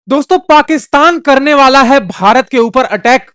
दोस्तों, पाकिस्तान करने वाला है भारत के ऊपर अटैक।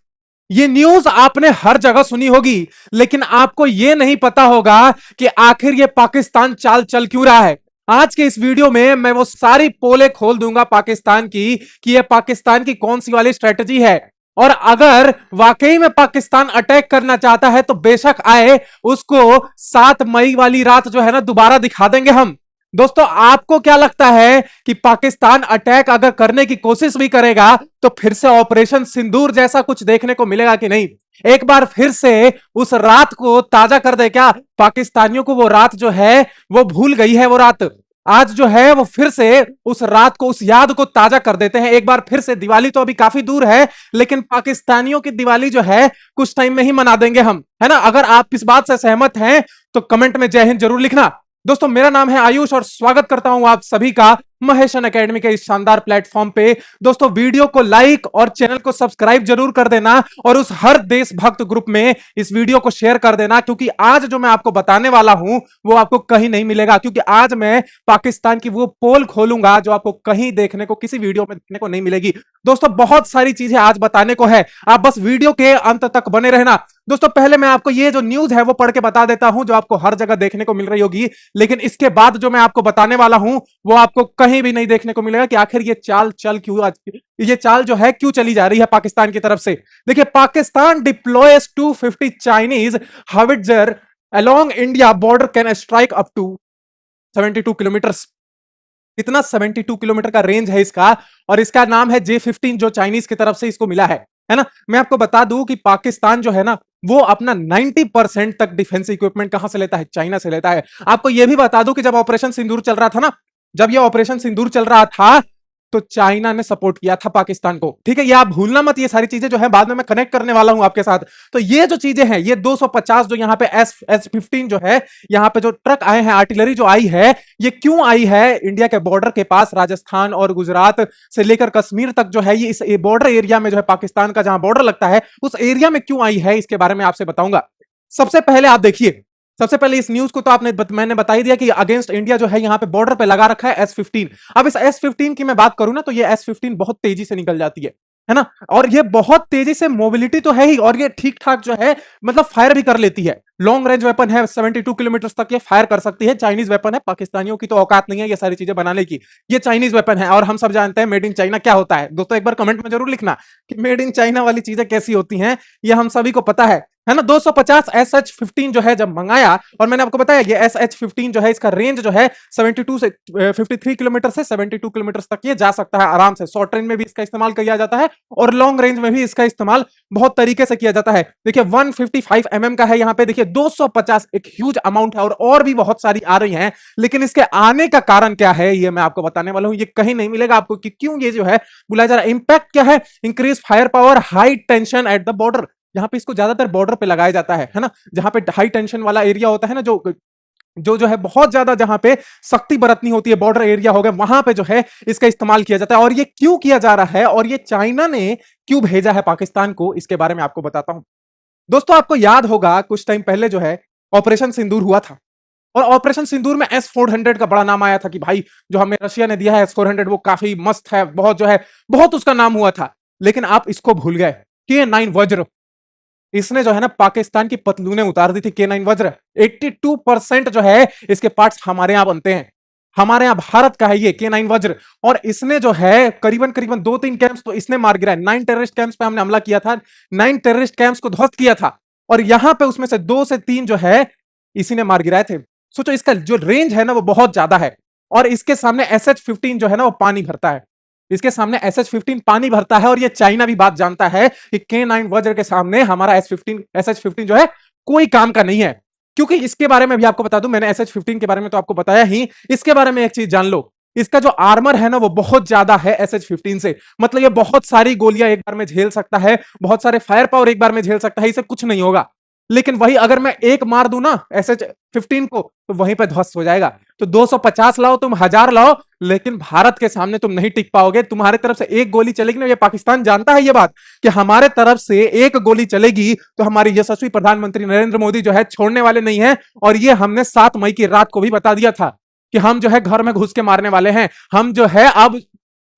ये न्यूज आपने हर जगह सुनी होगी, लेकिन आपको यह नहीं पता होगा कि आखिर ये पाकिस्तान चाल चल क्यों रहा है। आज के इस वीडियो में मैं वो सारी पोले खोल दूंगा पाकिस्तान की कि ये पाकिस्तान की कौन सी वाली स्ट्रेटजी है। और अगर वाकई में पाकिस्तान अटैक करना चाहता है तो बेशक आए, उसको 7 मई वाली रात जो है ना दोबारा दिखा देंगे हम। दोस्तों, आपको क्या लगता है कि पाकिस्तान अटैक अगर करने की कोशिश भी करेगा तो फिर से ऑपरेशन सिंदूर जैसा कुछ देखने को मिलेगा कि नहीं? एक बार फिर से उस रात को ताजा कर दे क्या? पाकिस्तानियों को वो रात जो है वो भूल गई है। वो रात आज जो है वो फिर से उस रात को, उस याद को ताजा कर देते हैं एक बार फिर से। दिवाली तो अभी काफी दूर है, लेकिन पाकिस्तानियों की दिवाली जो है कुछ टाइम में ही मना देंगे हम, है ना? अगर आप इस बात से सहमत हैं तो कमेंट में जय हिंद जरूर लिखना। दोस्तों, मेरा नाम है आयुष और स्वागत करता हूं आप सभी का महेशन एकेडमी के इस शानदार प्लेटफॉर्म पे। दोस्तों, वीडियो को लाइक और चैनल को सब्सक्राइब जरूर कर देना और उस हर देशभक्त ग्रुप में इस वीडियो को शेयर कर देना, क्योंकि आज जो मैं आपको बताने वाला हूं वो आपको कहीं नहीं मिलेगा। क्योंकि आज मैं पाकिस्तान की वो पोल खोलूंगा जो आपको कहीं देखने को, किसी वीडियो में देखने को नहीं मिलेगी। दोस्तों, बहुत सारी चीजें आज बताने को है, आप बस वीडियो के अंत तक बने रहना। दोस्तों, पहले मैं आपको ये जो न्यूज है वो पढ़ के बता देता हूं जो आपको हर जगह देखने को मिल रही होगी, लेकिन इसके बाद जो मैं आपको बताने वाला हूं वो आपको कहीं भी नहीं देखने को मिलेगा कि आखिर ये चाल चल क्यों, ये चाल जो है क्यों चली जा रही है पाकिस्तान की तरफ से। देखिए, Pakistan deploys 250 Chinese howitzer along India border can strike up to 72 kilometre. कितना? 72 किलोमीटर का रेंज है इसका, और इसका नाम है J-15 जो चाइनीज की तरफ से इसको मिला है ना? मैं आपको बता दूं कि पाकिस्तान जो है ना वो अपना 90% तक डिफेंस इक्विपमेंट कहां से लेता है? चाइना से लेता है। आपको यह भी बता दूं कि जब ऑपरेशन सिंदूर चल रहा था ना, जब ये ऑपरेशन सिंदूर चल रहा था तो चाइना ने सपोर्ट किया था पाकिस्तान को। ठीक है, ये आप भूलना मत। ये सारी चीजें जो है बाद में मैं कनेक्ट करने वाला हूं आपके साथ। तो ये जो चीजें हैं, ये 250 जो यहाँ पे S-15 जो है, यहाँ पे जो ट्रक आए हैं, आर्टिलरी जो आई है, ये क्यों आई है इंडिया के बॉर्डर के पास? राजस्थान और गुजरात से लेकर कश्मीर तक जो है ये इस बॉर्डर एरिया में जो है पाकिस्तान का जहां बॉर्डर लगता है उस एरिया में क्यों आई है, इसके बारे में आपसे बताऊंगा। सबसे पहले आप देखिए, सबसे पहले इस न्यूज को तो मैंने बता ही दिया कि अगेंस्ट इंडिया जो है यहां पे बॉर्डर पे लगा रखा है S-15। अब इस S-15 की मैं बात करूं ना तो ये S-15 बहुत तेजी से निकल जाती है ना? और ये बहुत तेजी से, मोबिलिटी तो है ही, और ये ठीक ठाक जो है मतलब फायर भी कर लेती है। लॉन्ग रेंज वेपन है, 72 किलोमीटर तक ये फायर कर सकती है। चाइनीज वेपन है, पाकिस्तानियों की तो औकात नहीं है ये सारी चीजें बनाने की। ये चाइनीज वेपन है और हम सब जानते हैं मेड इन चाइना क्या होता है। दोस्तों, एक बार कमेंट में जरूर लिखना कि मेड इन चाइना वाली चीजें कैसी होती हैं, ये हम सभी को पता है ना? 250 SH-15 जो है जब मंगाया, और मैंने आपको बताया ये SH-15 जो है इसका रेंज जो है 72 से 53 किलोमीटर से 72 किलोमीटर तक ये जा सकता है आराम से। शॉर्ट रेंज में भी इसका इस्तेमाल किया जाता है और लॉन्ग रेंज में भी इसका इस्तेमाल बहुत तरीके से किया जाता है। देखिए, 155 mm का है यहाँ पे। देखिए, 250 एक ह्यूज अमाउंट है, और भी बहुत सारी आ रही हैं, लेकिन इसके आने का कारण क्या है ये मैं आपको बताने वाला हूं। ये कहीं नहीं मिलेगा आपको कि क्यों ये जो है बुलाया जा रहा है। इंपैक्ट क्या है? Increase fire power, high tension at the border. यहाँ पे इसको ज्यादातर बॉर्डर पे लगाया जाता है ना? जहां पे हाई टेंशन वाला एरिया होता है ना, जो जो जो है बहुत ज्यादा, जहां पे सख्ती बरतनी होती है, बॉर्डर एरिया हो गया, वहां पे जो है इसका इस्तेमाल किया जाता है। और ये क्यों किया जा रहा है और ये चाइना ने क्यों भेजा है पाकिस्तान को, इसके बारे में आपको बताता हूं। दोस्तों, आपको याद होगा कुछ टाइम पहले जो है ऑपरेशन सिंदूर हुआ था, और ऑपरेशन सिंदूर में S-400 का बड़ा नाम आया था कि भाई जो हमें रशिया ने दिया है S-400 वो काफी मस्त है, बहुत जो है बहुत उसका नाम हुआ था। लेकिन आप इसको भूल गए। K9 वज्र, इसने जो है ना पाकिस्तान की पतलूने उतार दी थी। K9 वज्र 82% जो है इसके पार्ट्स हमारे यहां बनते हैं, हमारे यहां भारत का है ये K9 वज्र। और इसने जो है करीबन करीबन 2-3 कैंप्स तो इसने मार गिराया। 9 टेररिस्ट कैंप्स पे हमने हमला किया था, 9 टेररिस्ट कैंप्स को ध्वस्त किया था, और यहां पे उसमें से 2 से 3 जो है इसी ने मार गिराए थे। सोचो, इसका जो रेंज है ना वो बहुत ज्यादा है, और इसके सामने SH-15 जो है ना वो पानी भरता है। इसके सामने SH-15 पानी भरता है, और ये चाइना भी बात जानता है कि K9 वज्र के सामने हमारा SH-15 जो है कोई काम का नहीं है। क्योंकि इसके बारे में भी आपको बता दूं, मैंने SH-15 के बारे में तो आपको बताया ही, इसके बारे में एक चीज जान लो, इसका जो आर्मर है ना वो बहुत ज्यादा है SH-15 से। मतलब ये बहुत सारी गोलियां एक बार में झेल सकता है, बहुत सारे फायर पावर एक बार में झेल सकता है, इसे कुछ नहीं होगा। लेकिन वही अगर मैं एक मार दूं ना SH-15 को तो वहीं पे ध्वस्त हो जाएगा। तो 250 लाओ, तुम 1000 लाओ, लेकिन भारत के सामने तुम नहीं टिक पाओगे। तुम्हारे तरफ से एक गोली चलेगी ना, ये पाकिस्तान जानता है ये बात कि हमारे तरफ से एक गोली चलेगी तो हमारे यशस्वी प्रधानमंत्री नरेंद्र मोदी जो है छोड़ने वाले नहीं है। और ये हमने 7 मई की रात को भी बता दिया था कि हम जो है घर में घुस के मारने वाले हैं। हम जो है अब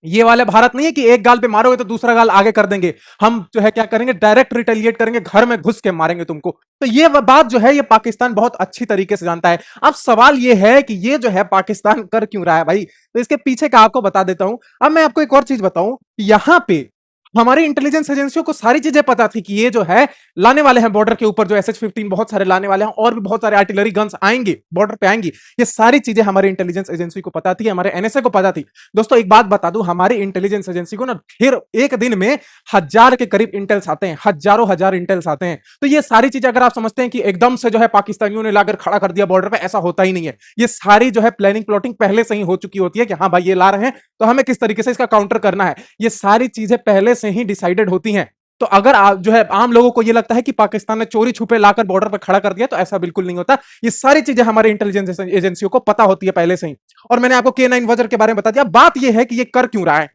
ये वाले भारत नहीं है कि एक गाल पे मारोगे तो दूसरा गाल आगे कर देंगे, हम जो है क्या करेंगे, डायरेक्ट रिटेलिएट करेंगे, घर में घुस के मारेंगे तुमको। तो ये बात जो है ये पाकिस्तान बहुत अच्छी तरीके से जानता है। अब सवाल ये है कि ये जो है पाकिस्तान कर क्यों रहा है भाई, तो इसके पीछे का आपको बता देता हूं। अब मैं आपको एक और चीज बताऊं, यहां पे हमारी इंटेलिजेंस एजेंसियों को सारी चीजें पता थी कि ये जो है लाने वाले हैं बॉर्डर के ऊपर, जो SH-15 बहुत सारे लाने वाले हैं, और भी बहुत सारे आर्टिलरी गन्स आएंगे बॉर्डर पे आएंगी। ये सारी चीजें हमारी इंटेलिजेंस एजेंसी को पता थी, हमारे NSA को पता थी। दोस्तों एक बात बता दूं, हमारी इंटेलिजेंस एजेंसी को ना फिर एक दिन में 1000 के करीब इंटेल्स आते हैं, हजारों हजार इंटेल्स आते हैं। तो ये सारी चीजें अगर आप समझते हैं कि एकदम से जो है पाकिस्तानियों ने लाकर खड़ा कर दिया बॉर्डर पे, ऐसा होता ही नहीं है। ये सारी जो है प्लानिंग प्लॉटिंग पहले से ही हो चुकी होती है कि हाँ भाई ये ला रहे हैं तो हमें किस तरीके से इसका काउंटर करना है। ये सारी चीजें पहले से ही डिसाइडेड होती हैं। तो अगर आप जो है आम लोगों को ये लगता है कि पाकिस्तान ने चोरी छुपे लाकर बॉर्डर पर खड़ा कर दिया, तो ऐसा बिल्कुल नहीं होता। ये सारी चीजें हमारे इंटेलिजेंस एजेंसियों को पता होती है पहले से ही। और मैंने आपको K9 वज्र के बारे में बता दिया। बात यह है कि ये कर क्यों रहा है।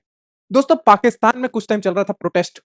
दोस्तों पाकिस्तान में कुछ टाइम चल रहा था प्रोटेस्ट,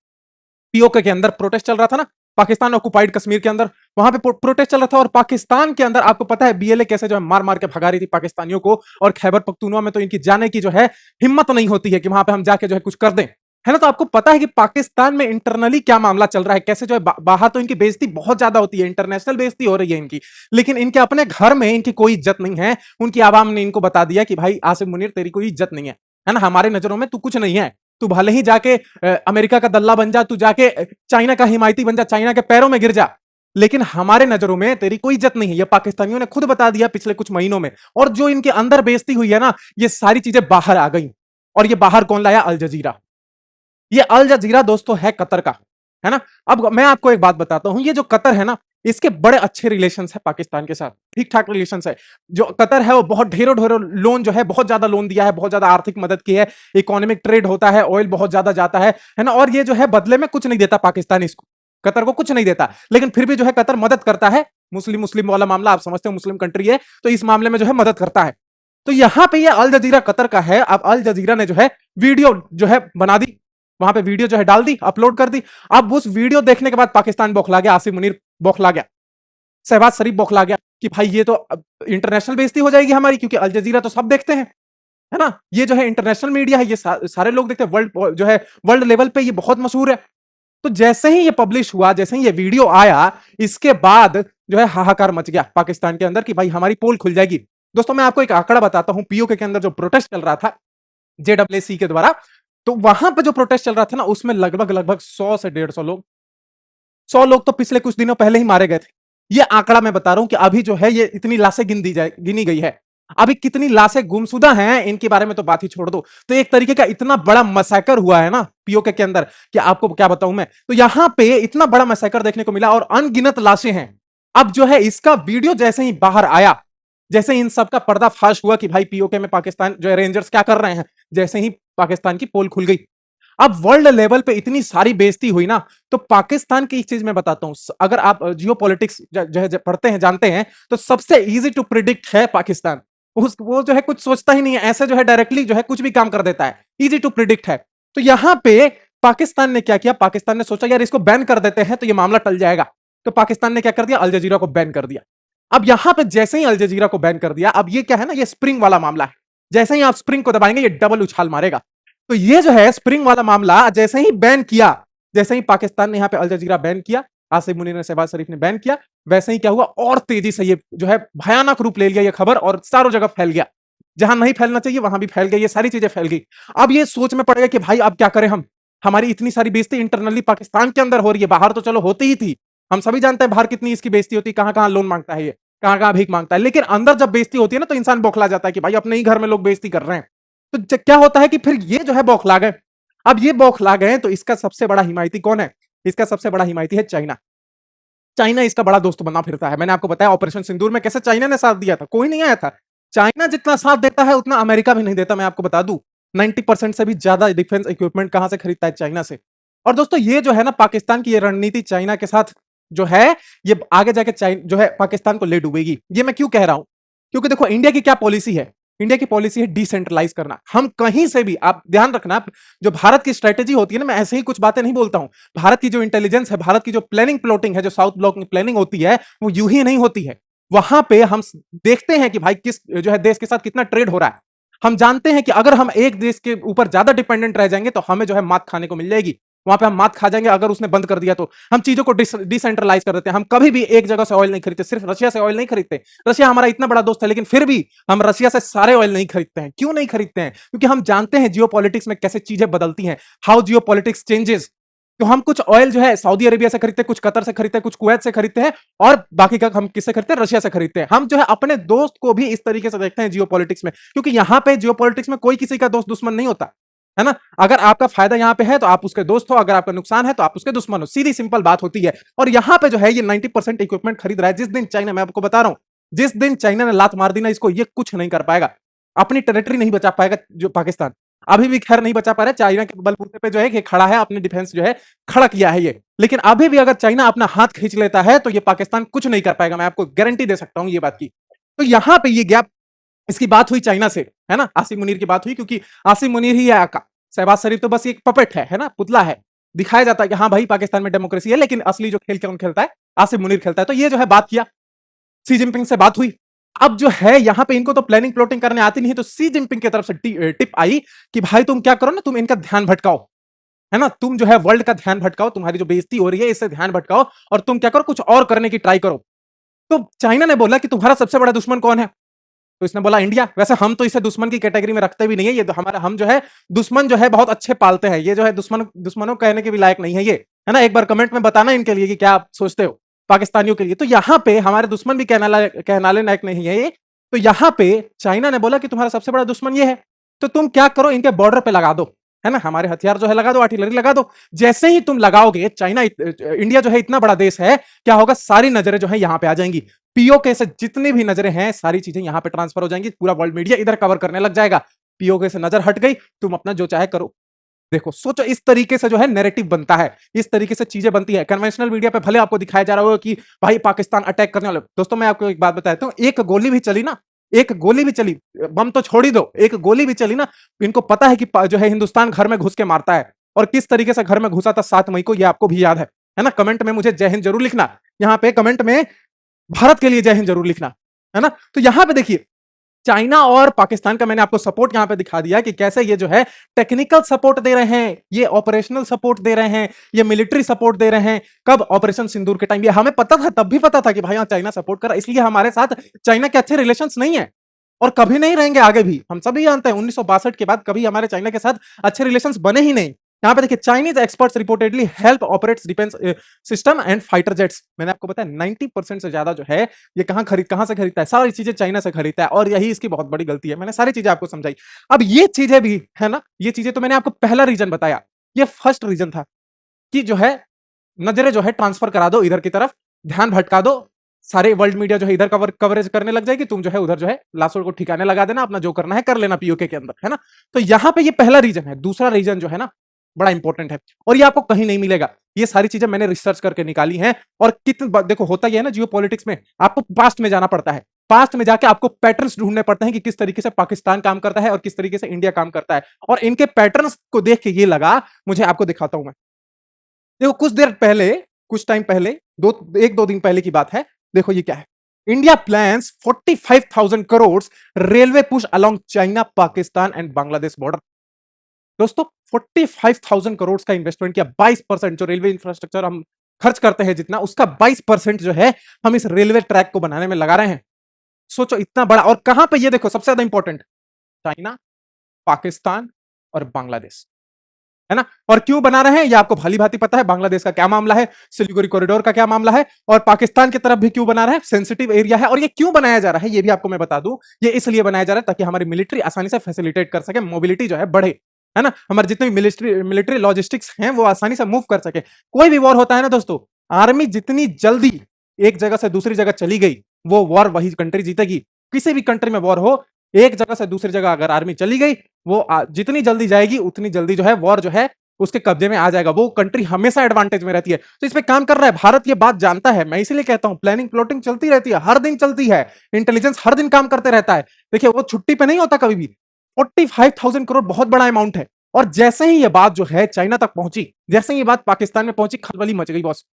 POK के अंदर प्रोटेस्ट चल रहा था ना, पाकिस्तान ऑक्युपाइड कश्मीर के अंदर, वहां पे प्रोटेस्ट चल रहा था। और पाकिस्तान के अंदर आपको पता है BLA कैसे जो है मार मार के भगा रही थी पाकिस्तानियों को, और खैबर पख्तूनवा में तो इनकी जाने की जो है हिम्मत नहीं होती है कि वहां पे हम जाके जो है कुछ कर दें, है ना। तो आपको पता है कि पाकिस्तान में इंटरनली क्या मामला चल रहा है, कैसे जो है बाहर तो इनकी बेइज्जती बहुत ज्यादा होती है, इंटरनेशनल बेइज्जती हो रही है इनकी, लेकिन इनके अपने घर में इनकी कोई इज्जत नहीं है। उनकी आवाम ने इनको बता दिया कि भाई आसिम मुनीर तेरी कोई इज्जत नहीं है ना, हमारे नजरों में तू कुछ नहीं है। तू भले ही जाके अमेरिका का दल्ला बन जा, तू जाके चाइना का हिमायती बन जा, चाइना के पैरों में गिर जा, लेकिन हमारे नजरों में तेरी कोई इज्जत नहीं है। ये पाकिस्तानियों ने खुद बता दिया पिछले कुछ महीनों में। और जो इनके अंदर बेइज्जती हुई है ना, ये सारी चीजें बाहर आ गई। और ये बाहर कौन लाया? अल जजीरा। ये अल जजीरा दोस्तों है कतर का, है ना। अब मैं आपको एक बात बताता हूं, ये जो कतर है ना, इसके बड़े अच्छे रिलेशंस है पाकिस्तान के साथ, ठीक ठाक रिलेशंस है। जो कतर है वो बहुत ढेरों ढेरों लोन जो है, बहुत ज्यादा लोन दिया है, बहुत ज्यादा आर्थिक मदद की है, इकोनॉमिक ट्रेड होता है, ऑयल बहुत ज्यादा जाता है ना। और ये जो है बदले में कुछ नहीं देता पाकिस्तान इसको, कतर को कुछ नहीं देता, लेकिन फिर भी जो है कतर मदद करता है। मुस्लिम मुस्लिम वाला मामला आप समझते हो, मुस्लिम कंट्री है तो इस मामले में जो है मदद करता है। तो यहां पे ये अल जजीरा कतर का है। अब अल जजीरा ने जो है वीडियो जो है बना दी, वहां पे वीडियो जो है डाल दी, अपलोड कर दी। अब उस वीडियो देखने के बाद पाकिस्तान बौखला गया, आसिम मुनीर बौखला गया, शहबाज शरीफ बौखला गया कि भाई ये तो इंटरनेशनल बेइज्जती हो जाएगी हमारी, क्योंकि अल जजीरा तो सब देखते हैं, है ना। ये जो है इंटरनेशनल मीडिया है, ये सारे लोग देखते हैं, वर्ल्ड जो है वर्ल्ड लेवल पे ये बहुत मशहूर है। तो जैसे ही ये पब्लिश हुआ, जैसे ही ये वीडियो आया, इसके बाद जो है हाहाकार मच गया पाकिस्तान के अंदर कि भाई हमारी पोल खुल जाएगी। दोस्तों मैं आपको एक आंकड़ा बताता हूं, POK के अंदर जो प्रोटेस्ट चल रहा था JAC के द्वारा, तो वहां पर जो प्रोटेस्ट चल रहा था ना, उसमें लगभग लगभग 100 से 150 लोग, 100 लोग तो पिछले कुछ दिनों पहले ही मारे गए थे। ये आंकड़ा मैं बता रहा हूं कि अभी जो है ये इतनी लाशें गिनी गई है। अभी कितनी लाशें गुमशुदा हैं इनके बारे में तो बात ही छोड़ दो। तो एक तरीके का इतना बड़ा मैसेकर हुआ है ना POK के अंदर कि आपको क्या बताऊं मैं। तो यहां पे इतना बड़ा मैसेकर देखने को मिला और अनगिनत लाशें हैं। अब जो है इसका वीडियो जैसे ही बाहर आया, जैसे इन सबका पर्दाफाश हुआ कि भाई POK में पाकिस्तान जो है रेंजर्स क्या कर रहे हैं, जैसे ही पाकिस्तान की पोल खुल गई। अब वर्ल्ड लेवल पे इतनी सारी बेइज्जती हुई ना, तो पाकिस्तान की एक चीज मैं बताता हूं, अगर आप जियो पॉलिटिक्स जो है पढ़ते हैं, जानते हैं, तो सबसे इजी टू प्रिडिक्ट है पाकिस्तान। वो जो है कुछ सोचता ही नहीं है, ऐसे जो है डायरेक्टली जो है कुछ भी काम कर देता है, इजी टू प्रिडिक्ट है। तो यहां पे पाकिस्तान ने क्या किया, पाकिस्तान ने सोचा यार इसको बैन कर देते हैं तो ये मामला टल जाएगा। तो पाकिस्तान ने क्या कर दिया, अल जजीरा को बैन कर दिया। अब यहां पे जैसे ही अल जजीरा को बैन कर दिया, अब ये क्या है ना, ये स्प्रिंग वाला मामला है। जैसे ही आप स्प्रिंग को दबाएंगे ये डबल उछाल मारेगा। तो ये जो है स्प्रिंग वाला मामला जैसे ही बैन किया, जैसे ही पाकिस्तान ने यहां पे अल जजीरा बैन किया, आसिम मुनीर ने, शहबाज शरीफ ने बैन किया, वैसे ही क्या हुआ, और तेजी से ये जो है भयानक रूप ले लिया ये खबर, और चारों जगह फैल गया। जहां नहीं फैलना चाहिए वहां भी फैल गया, ये सारी चीजें फैल गई। अब ये सोच में पड़ गया कि भाई अब क्या करें हम, हमारी इतनी सारी बेइज्जती इंटरनली पाकिस्तान के अंदर हो रही है, बाहर तो चलो होती ही थी, हम सभी जानते हैं बाहर कितनी इसकी बेइज्जती होती है, कहां कहां लोन मांगता है ये, कहां कहां भीख मांगता है। लेकिन अंदर जब बेइज्जती होती है ना, तो इंसान बौखला जाता है कि भाई अपने ही घर में लोग बेइज्जती कर रहे हैं। तो क्या होता है कि फिर ये जो है बौखला गए। अब ये बौखला गए तो इसका सबसे बड़ा हिमायती कौन है, इसका सबसे बड़ा हिमायती है चाइना। चाइना इसका बड़ा दोस्त बना फिरता है। मैंने आपको बताया ऑपरेशन सिंदूर में कैसे चाइना ने साथ दिया था, कोई नहीं आया था। चाइना जितना साथ देता है उतना अमेरिका भी नहीं देता, मैं आपको बता दूं। 90% से भी ज्यादा डिफेंस इक्विपमेंट कहां से खरीदता है, चाइना से। और दोस्तों ये जो है ना पाकिस्तान की ये रणनीति चाइना के साथ जो है, ये आगे जाके चाइना जो है पाकिस्तान को ले डूबेगी। ये मैं क्यों कह रहा हूं, क्योंकि देखो इंडिया की क्या पॉलिसी है, इंडिया की पॉलिसी है डिसेंट्रलाइज करना। हम कहीं से भी, आप ध्यान रखना, जो भारत की स्ट्रेटेजी होती है ना, मैं ऐसे ही कुछ बातें नहीं बोलता हूं। भारत की जो इंटेलिजेंस है, भारत की जो प्लानिंग प्लॉटिंग है, जो साउथ ब्लॉक की प्लानिंग होती है, वो यूं ही नहीं होती है। वहां पे हम देखते हैं कि भाई किस जो है देश के साथ कितना ट्रेड हो रहा है। हम जानते हैं कि अगर हम एक देश के ऊपर ज्यादा डिपेंडेंट रह जाएंगे तो हमें जो है मात खाने को मिल जाएगी, वहां पे हम मात खा जाएंगे। अगर उसने बंद कर दिया तो हम चीजों को डिसेंट्रलाइज कर देते हैं। हम कभी भी एक जगह से ऑयल नहीं खरीदते, सिर्फ रशिया से ऑयल नहीं खरीदते। रशिया हमारा इतना बड़ा दोस्त है, लेकिन फिर भी हम रशिया से सारे ऑयल नहीं खरीदते हैं। क्यों नहीं खरीदते हैं? क्योंकि हम जानते हैं जियो पॉलिटिक्स में कैसे चीजें बदलती हैं, हाउ जियो पॉलिटिक्स चेंजेस। तो हम कुछ ऑयल जो है सऊदी अरेबिया से खरीदते हैं, कुछ कतर से खरीदते हैं, कुछ कुवैत से खरीदते हैं, और बाकी का हम किससे खरीदते हैं? रशिया से खरीदते हैं। हम जो है अपने दोस्त को भी इस तरीके से देखते हैं जियो पॉलिटिक्स में, क्योंकि यहां पे जियो पॉलिटिक्स में कोई किसी का दोस्त दुश्मन नहीं होता है ना। अगर आपका फायदा यहां पे है तो आप उसके दोस्त हो, अगर आपका नुकसान है तो आप उसके दुश्मन हो, सीधी सिंपल बात होती है। और यहां पे जो है ये 90% इक्विपमेंट खरीद रहा है। जिस दिन चाइना, मैं आपको बता रहा हूं, जिस दिन चाइना ने लात मार दी ना इसको, ये कुछ नहीं कर पाएगा, अपनी टेरिटरी नहीं बचा पाएगा जो पाकिस्तान। अभी भी खैर नहीं बचा पा रहा है, चाइना के बलबूते पे जो है खड़ा है, अपने डिफेंस जो है खड़ा किया है ये। लेकिन अभी भी अगर चाइना अपना हाथ खींच लेता है तो ये पाकिस्तान कुछ नहीं कर पाएगा, मैं आपको गारंटी दे सकता हूं ये बात की। तो यहां पे ये गैप, इसकी बात हुई चाइना से, है ना, आसिम मुनीर की बात हुई, क्योंकि आसिम मुनीर ही है आका। शहबाज शरीफ तो बस एक पपेट है ना, पुतला है। दिखाया जाता है कि हाँ भाई पाकिस्तान में डेमोक्रेसी है, लेकिन असली जो खेल कौन खेलता है? आसिम मुनीर खेलता है। तो ये जो है बात किया, सी जिनपिंग से बात हुई। अब जो है यहां पे इनको तो प्लानिंग प्लॉटिंग करने आती नहीं है, तो सी जिनपिंग की तरफ से टिप आई कि भाई तुम क्या करो ना, तुम इनका ध्यान भटकाओ, है ना, तुम जो है वर्ल्ड का ध्यान भटकाओ, तुम्हारी जो बेइज्जती हो रही है इससे ध्यान भटकाओ, और तुम क्या करो, कुछ और करने की ट्राई करो। तो चाइना ने बोला कि तुम्हारा सबसे बड़ा दुश्मन कौन है? तो इसने बोला इंडिया। वैसे हम तो इसे दुश्मन की कैटेगरी में रखते भी नहीं है, ये तो हमारा, हम जो है दुश्मन जो है बहुत अच्छे पालते हैं, ये जो है दुश्मनों कहने के भी लायक नहीं है ये, है ना। एक बार कमेंट में बताना इनके लिए कि क्या आप सोचते हो पाकिस्तानियों के लिए। तो यहां पे हमारे दुश्मन भी कहनाले लायक नहीं है ये। तो यहां पे चाइना ने बोला कि तुम्हारा सबसे बड़ा दुश्मन ये है, तो तुम क्या करो, इनके बॉर्डर पे लगा दो, है ना, हमारे हथियार जो है लगा दो, आर्टिलरी लगा दो। जैसे ही तुम लगाओगे, इंडिया जो है इतना बड़ा देश है, क्या होगा, सारी नजरें जो है यहां पे आ जाएंगी। पीओके से जितनी भी नजरें हैं सारी चीजें यहां पे ट्रांसफर हो जाएंगी, पूरा वर्ल्ड मीडिया इधर कवर करने लग जाएगा। पीओके से नजर हट गई, तुम अपना जो चाहे करो। देखो सोचो, इस तरीके से जो है नैरेटिव बनता है, इस तरीके से चीजें बनती है। कन्वेंशनल मीडिया पे भले आपको दिखाया जा रहा हो कि भाई पाकिस्तान अटैक करने वाले, दोस्तों मैं आपको एक बात बताता हूं, एक गोली भी चली ना, एक गोली भी चली, बम तो छोड़ ही दो, एक गोली भी चली ना, इनको पता है कि जो है हिंदुस्तान घर में घुस के मारता है। और किस तरीके से घर में घुसा था 7 मई को, ये आपको भी याद है ना। कमेंट में मुझे जय हिंद जरूर लिखना, यहां पे कमेंट में भारत के लिए जय हिंद जरूर लिखना, है ना। तो यहां पे देखिए चाइना और पाकिस्तान का मैंने आपको सपोर्ट यहां पे दिखा दिया कि कैसे ये जो है टेक्निकल सपोर्ट दे रहे हैं, ये ऑपरेशनल सपोर्ट दे रहे हैं, ये मिलिट्री सपोर्ट दे रहे हैं। कब? ऑपरेशन सिंदूर के टाइम। ये हमें पता था, तब भी पता था कि भाई हाँ चाइना सपोर्ट कर रहा है, इसलिए हमारे साथ चाइना के अच्छे रिलेशंस नहीं है और कभी नहीं रहेंगे आगे भी। हम सभी जानते हैं 1962 के बाद कभी हमारे चाइना के साथ अच्छे रिलेशंस बने ही नहीं। यहां पे देखिए, Chinese experts reportedly help operates defence system and fighter jets. मैंने आपको बताया 90% से ज्यादा जो है ये कहां से खरीदता है? सारी चीजें चाइना से खरीदता है, और यही इसकी बहुत बड़ी गलती है। मैंने सारी चीजें आपको समझाई। अब ये चीजें भी है ना, ये चीजें तो मैंने आपको पहला रीजन बताया, ये फर्स्ट रीजन था कि जो है नजरें जो है ट्रांसफर करा दो इधर की तरफ, ध्यान भटका दो, सारे वर्ल्ड मीडिया जो है इधर कवरेज करने लग जाएगी, तुम जो है उधर जो है लाशों को ठिकाने लगा देना, अपना जो करना है कर लेना पीओके के अंदर, है ना। तो यहां पे ये पहला रीजन है। दूसरा रीजन जो है ना बड़ा इंपॉर्टेंट है, और ये आपको कहीं नहीं मिलेगा। ये सारी चीजें मैंने रिसर्च करके निकाली हैं। और कितने देखो, होता ही है ना जियो पॉलिटिक्स में, आपको पास्ट में जाना पड़ता है, पास्ट में जाके आपको पैटर्न्स ढूंढने पड़ते हैं कि किस तरीके से पाकिस्तान काम करता है और किस तरीके से इंडिया काम करता है। और इनके पैटर्न्स को देख के ये लगा, मुझे आपको दिखाता हूं मैं। देखो कुछ देर पहले, कुछ टाइम पहले, 1-2 दिन पहले की बात है। देखो ये क्या है, India plans 45,000 crore railway push along China Pakistan and Bangladesh border. दोस्तों 45,000 करोड़ का इन्वेस्टमेंट किया। 22% जो रेलवे इंफ्रास्ट्रक्चर हम खर्च करते हैं जितना, उसका 22% जो है हम इस रेलवे ट्रैक को बनाने में लगा रहे हैं। सोचो इतना बड़ा, और कहां पे? ये देखो सबसे ज्यादा इंपॉर्टेंट, चाइना, पाकिस्तान और बांग्लादेश, है ना। और क्यों बना रहे हैं ये आपको भली भांति पता है। बांग्लादेश का क्या मामला है, सिलीगुड़ी कॉरिडोर का क्या मामला है, और पाकिस्तान की तरफ भी क्यों बना रहे हैं, सेंसिटिव एरिया है। और ये क्यों बनाया जा रहा है ये भी आपको मैं बता दूं, ये इसलिए बनाया जा रहा है ताकि हमारी मिलिट्री आसानी से फैसिलिटेट कर सके, मोबिलिटी जो है बढ़े, है ना। हमारे जितने भी मिलिट्री लॉजिस्टिक्स हैं वो आसानी से मूव कर सके। कोई भी वॉर होता है ना दोस्तों, आर्मी जितनी जल्दी एक जगह से दूसरी जगह चली गई, वो वॉर वही कंट्री जीतेगी। किसी भी कंट्री में वॉर हो, एक जगह से दूसरी जगह अगर आर्मी चली गई, वो जितनी जल्दी जाएगी उतनी जल्दी जो है वॉर जो है उसके कब्जे में आ जाएगा। वो कंट्री हमेशा एडवांटेज में रहती है। तो इस पे काम कर रहा है भारत, ये बात जानता है। मैं इसीलिए कहता हूं प्लानिंग प्लॉटिंग चलती रहती है, हर दिन चलती है। इंटेलिजेंस हर दिन काम करते रहता है। देखिए वो छुट्टी पे नहीं होता कभी भी। 45,000 करोड़ बहुत बड़ा अमाउंट है। और जैसे ही ये बात जो है चाइना तक पहुंची, जैसे ही ये बात पाकिस्तान में पहुंची, खलबली मच गई बॉस।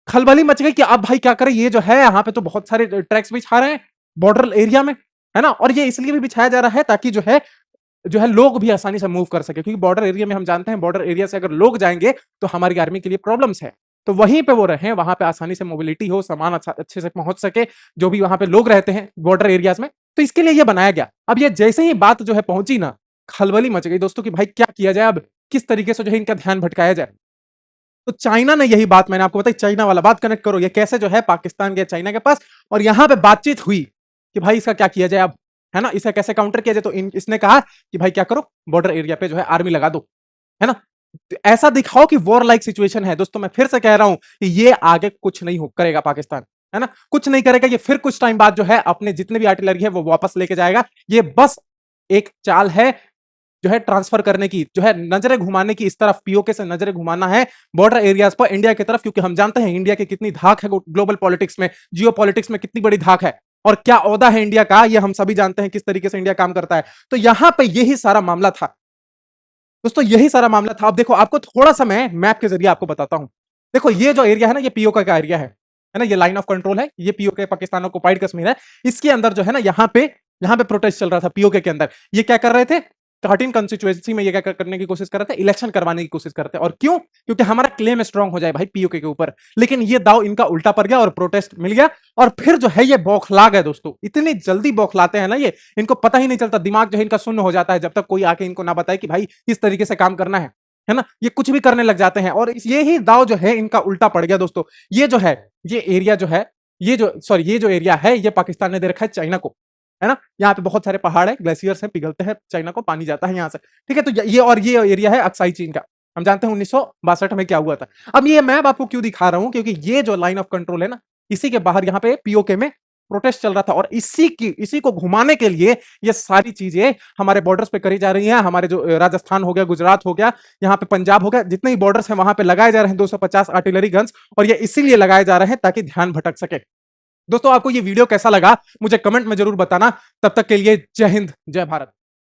खलबली मच गई कि अब भाई क्या करें, ये जो है यहाँ पे तो बहुत सारे ट्रैक्स भी छा रहे हैं बॉर्डर एरिया में, है ना। और ये इसलिए भी बिछाया जा रहा है ताकि जो है लोग भी आसानी से मूव कर सके, क्योंकि बॉर्डर एरिया में हम जानते हैं बॉर्डर एरिया से अगर लोग जाएंगे तो हमारी आर्मी के लिए प्रॉब्लम्स है। तो वहीं पे वो रहे, वहां पे आसानी से मोबिलिटी हो, सामान अच्छे से पहुंच सके, जो भी वहां पे लोग रहते हैं बॉर्डर एरियाज में, तो इसके लिए ये बनाया गया। अब ये जैसे ही बात जो है पहुंची ना, खलबली मच गई दोस्तों कि भाई क्या किया जाए, अब किस तरीके से जो है इनका ध्यान भटकाया जाए। तो चाइना ने यही बात मैंने आपको बताई, चाइना वाला बात कनेक्ट करो, ये कैसे जो है पाकिस्तान गया चाइना के पास और यहां पे बातचीत हुई कि भाई इसका क्या किया जाए अब, है ना, इसे कैसे काउंटर किया जाए। तो इसने कहा कि भाई क्या करो, बॉर्डर एरिया पे जो है आर्मी लगा दो, है ना, तो ऐसा दिखाओ कि वॉर लाइक सिचुएशन है। दोस्तों मैं फिर से कह रहा हूं कि ये आगे कुछ नहीं करेगा पाकिस्तान, है ना, कुछ नहीं करेगा। ये फिर कुछ टाइम बाद जो है अपने जितने भी आर्टिलरी है वो वापस लेके जाएगा। ये बस एक चाल है जो है ट्रांसफर करने की, जो है नजरें घुमाने की, इस तरफ पीओके से नजरें घुमाना है बॉर्डर एरियाज पर इंडिया की तरफ, क्योंकि हम जानते हैं इंडिया की कितनी धाक है ग्लोबल पॉलिटिक्स में, जियो पॉलिटिक्स में कितनी बड़ी धाक है, और क्या ओहदा है इंडिया का, ये हम सभी जानते हैं किस तरीके से इंडिया काम करता है। तो यहां पे यही सारा मामला था दोस्तों, यही सारा मामला था। अब देखो आपको थोड़ा सा मैं मैप के जरिए आपको बताता हूं। देखो ये जो एरिया है ना, ये पीओके का एरिया है ना, ये लाइन ऑफ कंट्रोल है, ये पीओके पाकिस्तान ऑक्युपाइड कश्मीर है। इसके अंदर जो है ना, यहाँ पे प्रोटेस्ट चल रहा था पीओके के अंदर। ये क्या कर रहे थे, 13 कंस्टिट्यूएंसी में ये क्या करने की कोशिश कर रहे थे, इलेक्शन करवाने की कोशिश करते हैं। और क्यों, क्योंकि हमारा क्लेम स्ट्रांग हो जाए भाई पीओके के ऊपर। लेकिन ये दाव इनका उल्टा पड़ गया और प्रोटेस्ट मिल गया, और फिर जो है ये बौखला गए दोस्तों। इतनी जल्दी बौखलाते हैं ना ये, इनको पता ही नहीं चलता, दिमाग जो है इनका शून्य हो जाता है जब तक कोई आके इनको ना बताए कि भाई इस तरीके से काम करना है ना। ये कुछ भी करने लग जाते हैं, और ये ही दाव जो है इनका उल्टा पड़ गया दोस्तों। ये जो है, ये एरिया जो है, ये जो एरिया है, ये पाकिस्तान ने दे रखा है चाइना को, है ना। यहाँ पे बहुत सारे पहाड़ है, ग्लेशियर्स है, पिघलते हैं, चाइना को पानी जाता है यहाँ से, ठीक है। तो ये एरिया है अक्साई चीन का। हम जानते हैं 1962 में क्या हुआ था। अब ये मैप आपको क्यों दिखा रहा हूं, क्योंकि ये जो लाइन ऑफ कंट्रोल है ना, इसी के बाहर यहाँ पे पीओके में प्रोटेस्ट चल रहा था, और इसी को घुमाने के लिए ये सारी चीजें हमारे बॉर्डर्स पे करी जा रही हैं। हमारे जो राजस्थान हो गया, गुजरात हो गया, यहाँ पे पंजाब हो गया, जितने भी बॉर्डर्स हैं वहां पे लगाए जा रहे हैं 250 आर्टिलरी गन्स, और ये इसीलिए लगाए जा रहे हैं ताकि ध्यान भटक सके। दोस्तों आपको ये वीडियो कैसा लगा मुझे कमेंट में जरूर बताना। तब तक के लिए जय हिंद, जय भारत।